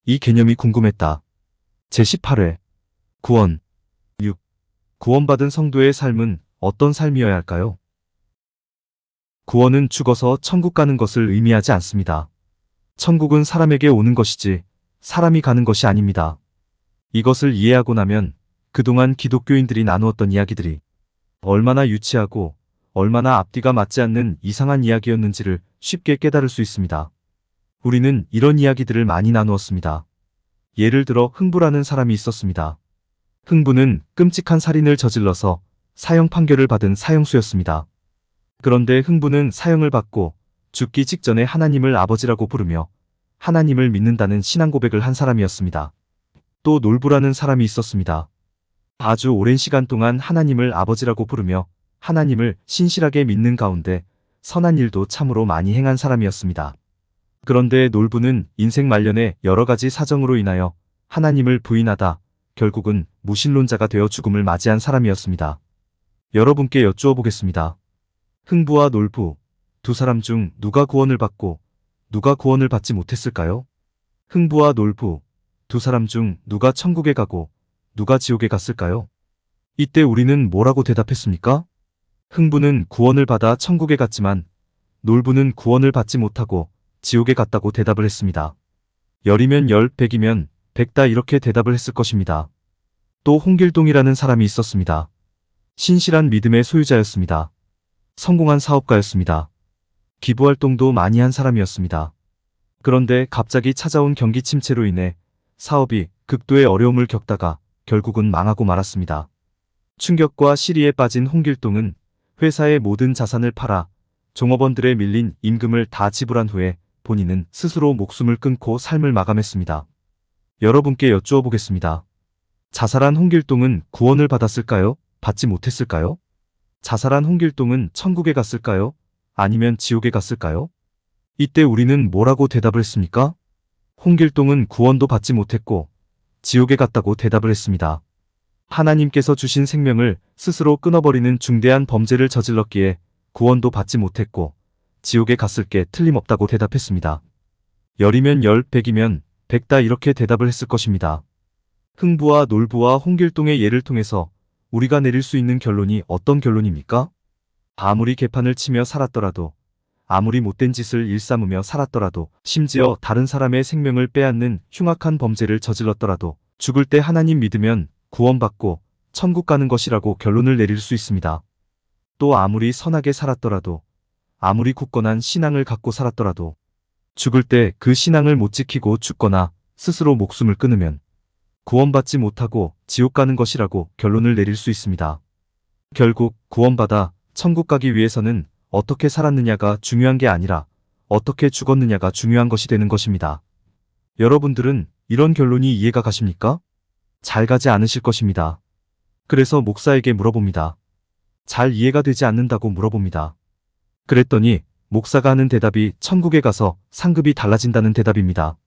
이 개념이 궁금했다. 제18회 구원 6. 구원받은 성도의 삶은 어떤 삶이어야 할까요? 구원은 죽어서 천국 가는 것을 의미하지 않습니다. 천국은 사람에게 오는 것이지 사람이 가는 것이 아닙니다. 이것을 이해하고 나면 그동안 기독교인들이 나누었던 이야기들이 얼마나 유치하고 얼마나 앞뒤가 맞지 않는 이상한 이야기였는지를 쉽게 깨달을 수 있습니다. 우리는 이런 이야기들을 많이 나누었습니다. 예를 들어 흥부라는 사람이 있었습니다. 흥부는 끔찍한 살인을 저질러서 사형 판결을 받은 사형수였습니다. 그런데 흥부는 사형을 받고 죽기 직전에 하나님을 아버지라고 부르며 하나님을 믿는다는 신앙 고백을 한 사람이었습니다. 또 놀부라는 사람이 있었습니다. 아주 오랜 시간 동안 하나님을 아버지라고 부르며 하나님을 신실하게 믿는 가운데 선한 일도 참으로 많이 행한 사람이었습니다. 그런데 놀부는 인생 말년에 여러 가지 사정으로 인하여 하나님을 부인하다 결국은 무신론자가 되어 죽음을 맞이한 사람이었습니다. 여러분께 여쭈어 보겠습니다. 흥부와 놀부, 두 사람 중 누가 구원을 받고 누가 구원을 받지 못했을까요? 흥부와 놀부, 두 사람 중 누가 천국에 가고 누가 지옥에 갔을까요? 이때 우리는 뭐라고 대답했습니까? 흥부는 구원을 받아 천국에 갔지만 놀부는 구원을 받지 못하고 지옥에 갔다고 대답을 했습니다. 10이면 10, 100이면 100다 이렇게 대답을 했을 것입니다. 또 홍길동이라는 사람이 있었습니다. 신실한 믿음의 소유자였습니다. 성공한 사업가였습니다. 기부활동도 많이 한 사람이었습니다. 그런데 갑자기 찾아온 경기 침체로 인해 사업이 극도의 어려움을 겪다가 결국은 망하고 말았습니다. 충격과 시리에 빠진 홍길동은 회사의 모든 자산을 팔아 종업원들의 밀린 임금을 다 지불한 후에 본인은 스스로 목숨을 끊고 삶을 마감했습니다. 여러분께 여쭈어 보겠습니다. 자살한 홍길동은 구원을 받았을까요? 받지 못했을까요? 자살한 홍길동은 천국에 갔을까요? 아니면 지옥에 갔을까요? 이때 우리는 뭐라고 대답을 했습니까? 홍길동은 구원도 받지 못했고 지옥에 갔다고 대답을 했습니다. 하나님께서 주신 생명을 스스로 끊어버리는 중대한 범죄를 저질렀기에 구원도 받지 못했고 지옥에 갔을 게 틀림없다고 대답했습니다. 10이면 10, 100이면 100다 이렇게 대답을 했을 것입니다. 흥부와 놀부와 홍길동의 예를 통해서 우리가 내릴 수 있는 결론이 어떤 결론입니까? 아무리 개판을 치며 살았더라도, 아무리 못된 짓을 일삼으며 살았더라도, 심지어 다른 사람의 생명을 빼앗는 흉악한 범죄를 저질렀더라도 죽을 때 하나님 믿으면 구원받고 천국 가는 것이라고 결론을 내릴 수 있습니다. 또 아무리 선하게 살았더라도, 아무리 굳건한 신앙을 갖고 살았더라도 죽을 때 그 신앙을 못 지키고 죽거나 스스로 목숨을 끊으면 구원받지 못하고 지옥 가는 것이라고 결론을 내릴 수 있습니다. 결국 구원받아 천국 가기 위해서는 어떻게 살았느냐가 중요한 게 아니라 어떻게 죽었느냐가 중요한 것이 되는 것입니다. 여러분들은 이런 결론이 이해가 가십니까? 잘 가지 않으실 것입니다. 그래서 목사에게 물어봅니다. 잘 이해가 되지 않는다고 물어봅니다. 그랬더니 목사가 하는 대답이 천국에 가서 상급이 달라진다는 대답입니다.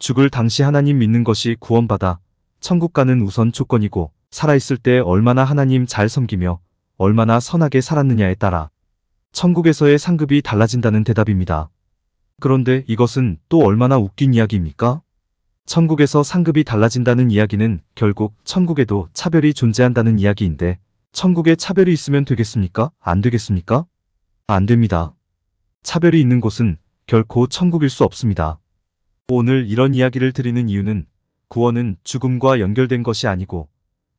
죽을 당시 하나님 믿는 것이 구원받아 천국 가는 우선 조건이고 살아있을 때 얼마나 하나님 잘 섬기며 얼마나 선하게 살았느냐에 따라 천국에서의 상급이 달라진다는 대답입니다. 그런데 이것은 또 얼마나 웃긴 이야기입니까? 천국에서 상급이 달라진다는 이야기는 결국 천국에도 차별이 존재한다는 이야기인데 천국에 차별이 있으면 되겠습니까? 안 되겠습니까? 안 됩니다. 차별이 있는 곳은 결코 천국일 수 없습니다. 오늘 이런 이야기를 드리는 이유는 구원은 죽음과 연결된 것이 아니고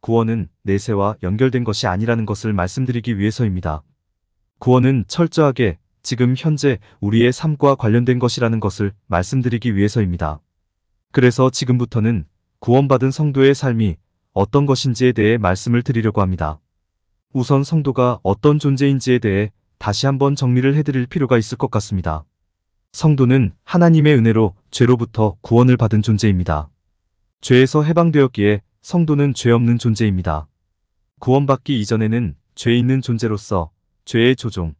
구원은 내세와 연결된 것이 아니라는 것을 말씀드리기 위해서입니다. 구원은 철저하게 지금 현재 우리의 삶과 관련된 것이라는 것을 말씀드리기 위해서입니다. 그래서 지금부터는 구원받은 성도의 삶이 어떤 것인지에 대해 말씀을 드리려고 합니다. 우선 성도가 어떤 존재인지에 대해 다시 한번 정리를 해드릴 필요가 있을 것 같습니다. 성도는 하나님의 은혜로 죄로부터 구원을 받은 존재입니다. 죄에서 해방되었기에 성도는 죄 없는 존재입니다. 구원받기 이전에는 죄 있는 존재로서 죄의 조종,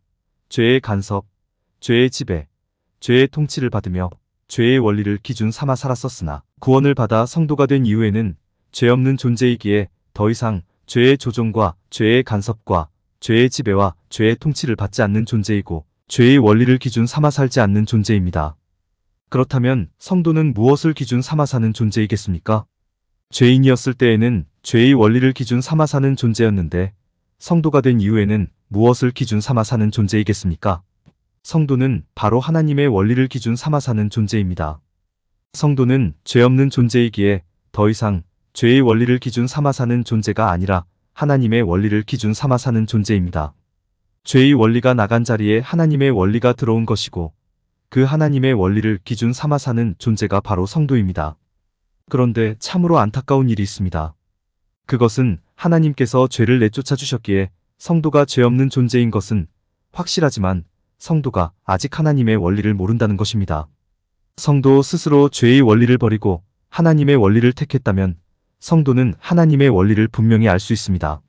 죄의 간섭, 죄의 지배, 죄의 통치를 받으며 죄의 원리를 기준 삼아 살았었으나 구원을 받아 성도가 된 이후에는 죄 없는 존재이기에 더 이상 죄의 조종과 죄의 간섭과 죄의 지배와 죄의 통치를 받지 않는 존재이고 죄의 원리를 기준 삼아 살지 않는 존재입니다. 그렇다면 성도는 무엇을 기준 삼아 사는 존재이겠습니까? 죄인이었을 때에는 죄의 원리를 기준 삼아 사는 존재였는데 성도가 된 이후에는 무엇을 기준 삼아 사는 존재이겠습니까? 성도는 바로 하나님의 원리를 기준 삼아 사는 존재입니다. 성도는 죄 없는 존재이기에 더 이상 죄의 원리를 기준 삼아 사는 존재가 아니라 하나님의 원리를 기준 삼아 사는 존재입니다. 죄의 원리가 나간 자리에 하나님의 원리가 들어온 것이고 그 하나님의 원리를 기준 삼아 사는 존재가 바로 성도입니다. 그런데 참으로 안타까운 일이 있습니다. 그것은 하나님께서 죄를 내쫓아 주셨기에 성도가 죄 없는 존재인 것은 확실하지만 성도가 아직 하나님의 원리를 모른다는 것입니다. 성도 스스로 죄의 원리를 버리고 하나님의 원리를 택했다면 성도는 하나님의 원리를 분명히 알 수 있습니다.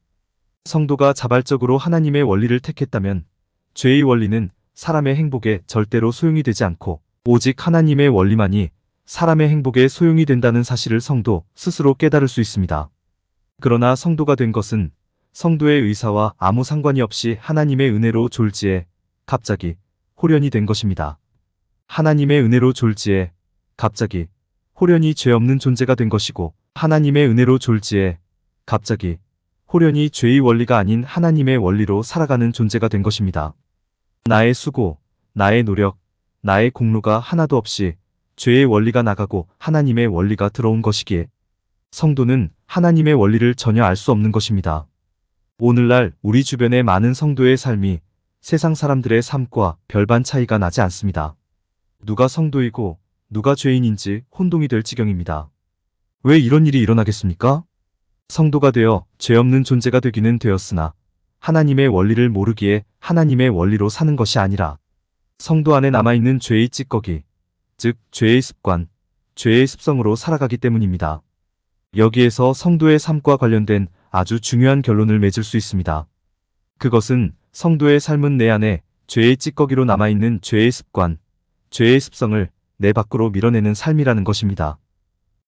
성도가 자발적으로 하나님의 원리를 택했다면 죄의 원리는 사람의 행복에 절대로 소용이 되지 않고 오직 하나님의 원리만이 사람의 행복에 소용이 된다는 사실을 성도 스스로 깨달을 수 있습니다. 그러나 성도가 된 것은 성도의 의사와 아무 상관이 없이 하나님의 은혜로 졸지에 갑자기 홀연이 된 것입니다. 하나님의 은혜로 졸지에 갑자기 홀연이 죄 없는 존재가 된 것이고 하나님의 은혜로 졸지에 갑자기 홀연이 죄의 원리가 아닌 하나님의 원리로 살아가는 존재가 된 것입니다. 나의 수고, 나의 노력, 나의 공로가 하나도 없이 죄의 원리가 나가고 하나님의 원리가 들어온 것이기에 성도는 하나님의 원리를 전혀 알 수 없는 것입니다. 오늘날 우리 주변의 많은 성도의 삶이 세상 사람들의 삶과 별반 차이가 나지 않습니다. 누가 성도이고 누가 죄인인지 혼동이 될 지경입니다. 왜 이런 일이 일어나겠습니까? 성도가 되어 죄 없는 존재가 되기는 되었으나 하나님의 원리를 모르기에 하나님의 원리로 사는 것이 아니라 성도 안에 남아있는 죄의 찌꺼기, 즉 죄의 습관, 죄의 습성으로 살아가기 때문입니다. 여기에서 성도의 삶과 관련된 아주 중요한 결론을 맺을 수 있습니다. 그것은 성도의 삶은 내 안에 죄의 찌꺼기로 남아있는 죄의 습관, 죄의 습성을 내 밖으로 밀어내는 삶이라는 것입니다.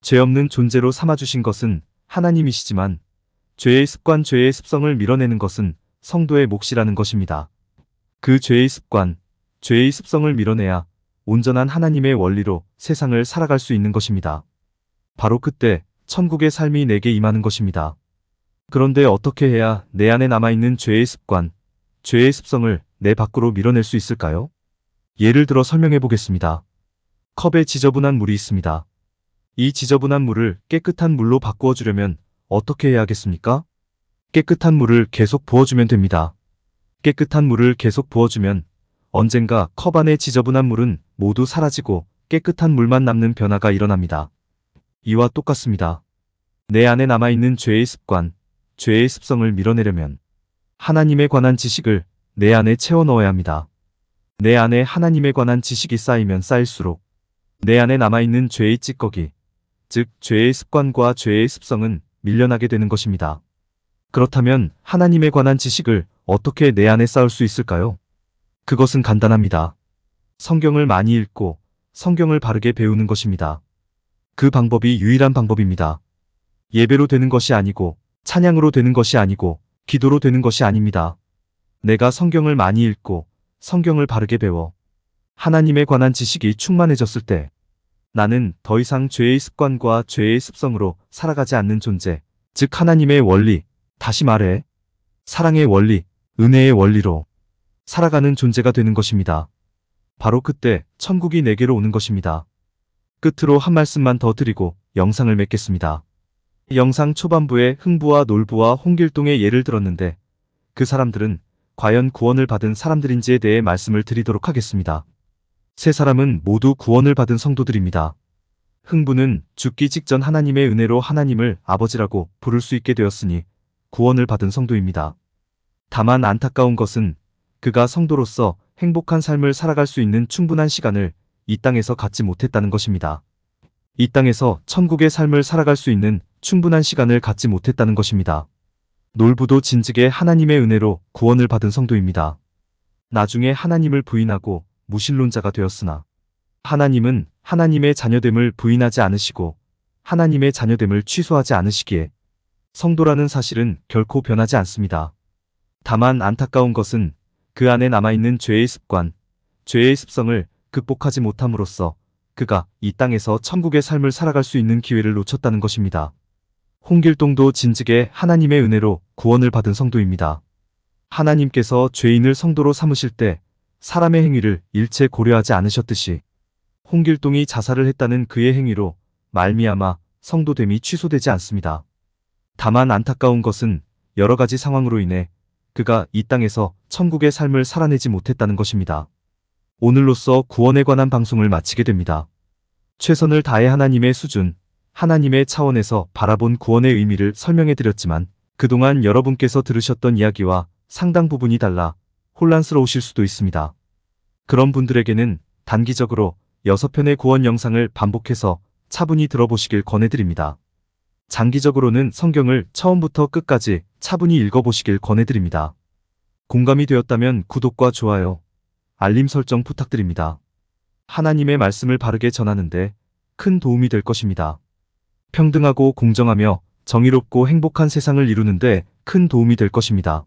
죄 없는 존재로 삼아주신 것은 하나님이시지만 죄의 습관, 죄의 습성을 밀어내는 것은 성도의 몫이라는 것입니다. 그 죄의 습관, 죄의 습성을 밀어내야 온전한 하나님의 원리로 세상을 살아갈 수 있는 것입니다. 바로 그때 천국의 삶이 내게 임하는 것입니다. 그런데 어떻게 해야 내 안에 남아있는 죄의 습관, 죄의 습성을 내 밖으로 밀어낼 수 있을까요? 예를 들어 설명해 보겠습니다. 컵에 지저분한 물이 있습니다. 이 지저분한 물을 깨끗한 물로 바꾸어 주려면 어떻게 해야 하겠습니까? 깨끗한 물을 계속 부어주면 됩니다. 깨끗한 물을 계속 부어주면 언젠가 컵 안의 지저분한 물은 모두 사라지고 깨끗한 물만 남는 변화가 일어납니다. 이와 똑같습니다. 내 안에 남아있는 죄의 습관, 죄의 습성을 밀어내려면 하나님에 관한 지식을 내 안에 채워 넣어야 합니다. 내 안에 하나님에 관한 지식이 쌓이면 쌓일수록 내 안에 남아있는 죄의 찌꺼기, 즉 죄의 습관과 죄의 습성은 밀려나게 되는 것입니다. 그렇다면 하나님에 관한 지식을 어떻게 내 안에 쌓을 수 있을까요? 그것은 간단합니다. 성경을 많이 읽고 성경을 바르게 배우는 것입니다. 그 방법이 유일한 방법입니다. 예배로 되는 것이 아니고 찬양으로 되는 것이 아니고 기도로 되는 것이 아닙니다. 내가 성경을 많이 읽고 성경을 바르게 배워 하나님에 관한 지식이 충만해졌을 때 나는 더 이상 죄의 습관과 죄의 습성으로 살아가지 않는 존재, 즉 하나님의 원리, 다시 말해 사랑의 원리, 은혜의 원리로 살아가는 존재가 되는 것입니다. 바로 그때 천국이 내게로 오는 것입니다. 끝으로 한 말씀만 더 드리고 영상을 맺겠습니다. 영상 초반부에 흥부와 놀부와 홍길동의 예를 들었는데 그 사람들은 과연 구원을 받은 사람들인지에 대해 말씀을 드리도록 하겠습니다. 세 사람은 모두 구원을 받은 성도들입니다. 흥부는 죽기 직전 하나님의 은혜로 하나님을 아버지라고 부를 수 있게 되었으니 구원을 받은 성도입니다. 다만 안타까운 것은 그가 성도로서 행복한 삶을 살아갈 수 있는 충분한 시간을 이 땅에서 갖지 못했다는 것입니다. 이 땅에서 천국의 삶을 살아갈 수 있는 충분한 시간을 갖지 못했다는 것입니다. 놀부도 진즉에 하나님의 은혜로 구원을 받은 성도입니다. 나중에 하나님을 부인하고 무신론자가 되었으나 하나님은 하나님의 자녀됨을 부인하지 않으시고 하나님의 자녀됨을 취소하지 않으시기에 성도라는 사실은 결코 변하지 않습니다. 다만 안타까운 것은 그 안에 남아있는 죄의 습관, 죄의 습성을 극복하지 못함으로써 그가 이 땅에서 천국의 삶을 살아갈 수 있는 기회를 놓쳤다는 것입니다. 홍길동도 진즉에 하나님의 은혜로 구원을 받은 성도입니다. 하나님께서 죄인을 성도로 삼으실 때 사람의 행위를 일체 고려하지 않으셨듯이 홍길동이 자살을 했다는 그의 행위로 말미암아 성도됨이 취소되지 않습니다. 다만 안타까운 것은 여러 가지 상황으로 인해 그가 이 땅에서 천국의 삶을 살아내지 못했다는 것입니다. 오늘로써 구원에 관한 방송을 마치게 됩니다. 최선을 다해 하나님의 수준, 하나님의 차원에서 바라본 구원의 의미를 설명해 드렸지만 그동안 여러분께서 들으셨던 이야기와 상당 부분이 달라 혼란스러우실 수도 있습니다. 그런 분들에게는 단기적으로 6편의 구원 영상을 반복해서 차분히 들어보시길 권해드립니다. 장기적으로는 성경을 처음부터 끝까지 차분히 읽어보시길 권해드립니다. 공감이 되었다면 구독과 좋아요, 알림 설정 부탁드립니다. 하나님의 말씀을 바르게 전하는데 큰 도움이 될 것입니다. 평등하고 공정하며 정의롭고 행복한 세상을 이루는데 큰 도움이 될 것입니다.